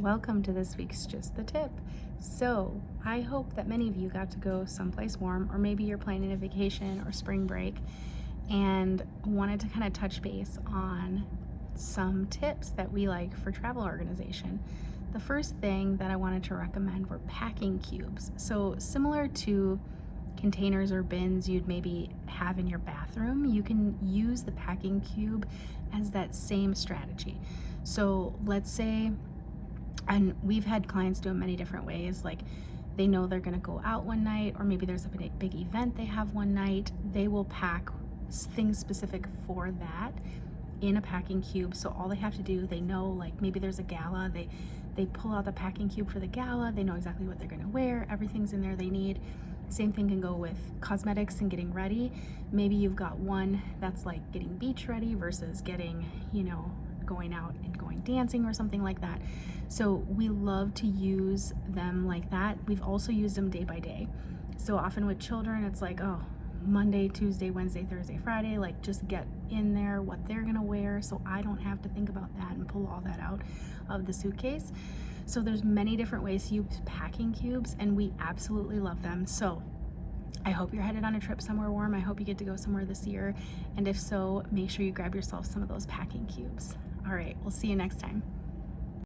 welcome to this week's Just the Tip. So, I hope that many of you got to go someplace warm, or maybe you're planning a vacation or spring break and wanted to kind of touch base on some tips that we like for travel organization. The first thing that I wanted to recommend were packing cubes. So, similar to containers or bins you'd maybe have in your bathroom, you can use the packing cube as that same strategy. So, let's say, and we've had clients do it many different ways, like they know they're going to go out one night, or maybe there's a big event they have one night. They will pack things specific for that in a packing cube. So all they have to do, they know, like maybe there's a gala, they pull out the packing cube for the gala, they know exactly what they're going to wear, everything's in there they need. Same thing can go with cosmetics and getting ready. Maybe you've got one that's like getting beach ready versus getting, going out and going dancing or something like that. So we love to use them like that. We've also used them day by day. So often with children, it's like, oh, Monday, Tuesday, Wednesday, Thursday, Friday, like just get in there what they're gonna wear, so I don't have to think about that and pull all that out of the suitcase. So there's many different ways to use packing cubes, and we absolutely love them. So I hope you're headed on a trip somewhere warm. I hope you get to go somewhere this year. And if so, make sure you grab yourself some of those packing cubes. All right, we'll see you next time.